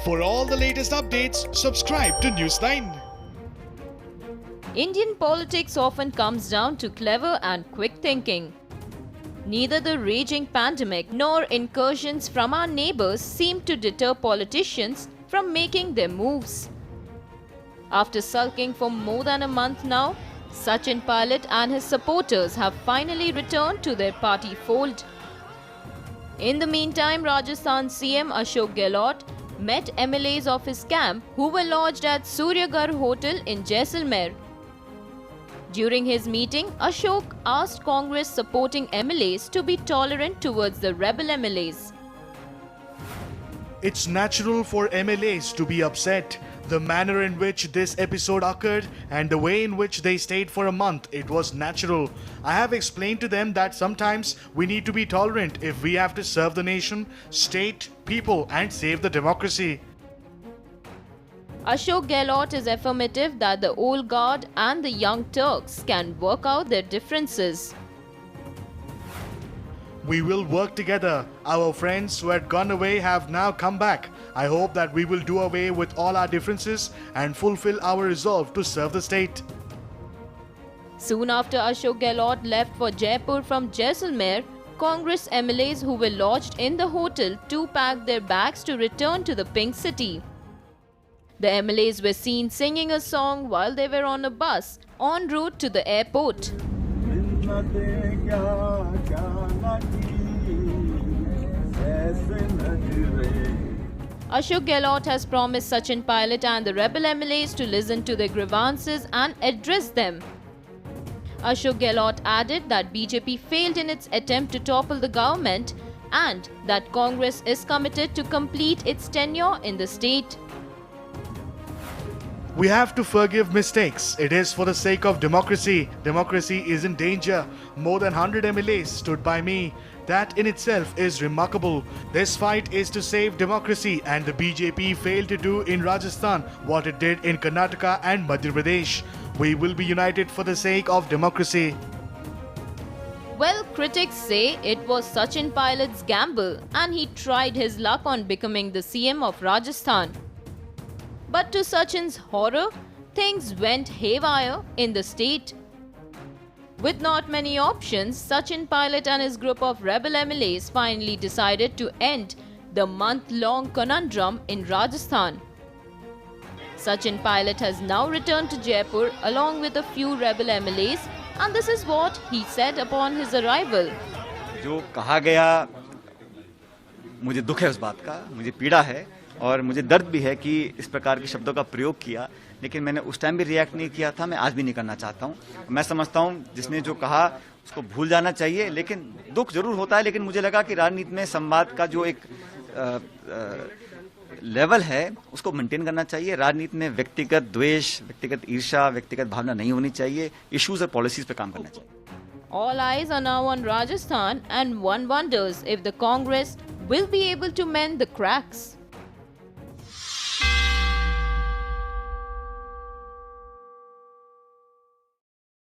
For all the latest updates, subscribe to News9. Indian politics often comes down to clever and quick thinking. Neither the raging pandemic nor incursions from our neighbors seem to deter politicians from making their moves. After sulking for more than a month now, Sachin Pilot and his supporters have finally returned to their party fold. In the meantime, Rajasthan CM Ashok Gehlot met MLAs of his camp who were lodged at Suryagarh Hotel in Jaisalmer. During his meeting, Ashok asked Congress supporting MLAs to be tolerant towards the rebel MLAs. It's natural for MLAs to be upset. The manner in which this episode occurred and the way in which they stayed for a month, it was natural. I have explained to them that sometimes we need to be tolerant if we have to serve the nation, state, people and save the democracy. Ashok Gehlot is affirmative that the old guard and the young Turks can work out their differences. We will work together. Our friends who had gone away have now come back. I hope that we will do away with all our differences and fulfill our resolve to serve the state. Soon after Ashok Gehlot left for Jaipur from Jaisalmer, Congress MLAs who were lodged in the hotel too packed their bags to return to the Pink City. The MLAs were seen singing a song while they were on a bus en route to the airport. Ashok Gehlot has promised Sachin Pilot and the rebel MLAs to listen to their grievances and address them. Ashok Gehlot added that BJP failed in its attempt to topple the government and that Congress is committed to complete its tenure in the state. We have to forgive mistakes. It is for the sake of democracy. Democracy is in danger. More than 100 MLAs stood by me. That in itself is remarkable. This fight is to save democracy and the BJP failed to do in Rajasthan what it did in Karnataka and Madhya Pradesh. We will be united for the sake of democracy. Well, critics say it was Sachin Pilot's gamble and he tried his luck on becoming the CM of Rajasthan. But to Sachin's horror, things went haywire in the state. With not many options, Sachin Pilot and his group of rebel MLAs finally decided to end the month-long conundrum in Rajasthan. Sachin Pilot has now returned to Jaipur along with a few rebel MLAs, and this is what he said upon his arrival. जो कहा गया, मुझे दुख है उस बात का, मुझे पीड़ा है और मुझे दर्द भी है कि इस प्रकार के शब्दों का प्रयोग किया, लेकिन मैंने उस टाइम भी रिएक्ट नहीं किया था, मैं आज भी नहीं करना चाहता हूं। मैं समझता हूं जिसने जो कहा उसको भूल जाना चाहिए, लेकिन दुख जरूर होता है, लेकिन मुझे लगा कि राजनीति में संवाद का जो एक लेवल है उसको मेंटेन करना चाहिए। राजनीति में व्यक्तिगत द्वेष, व्यक्तिगत ईर्ष्या, व्यक्तिगत भावना नहीं होनी चाहिए। इश्यूज और पॉलिसीज पे काम करना चाहिए। All eyes are now on Rajasthan and one wonders if the Congress will be able to mend the cracks.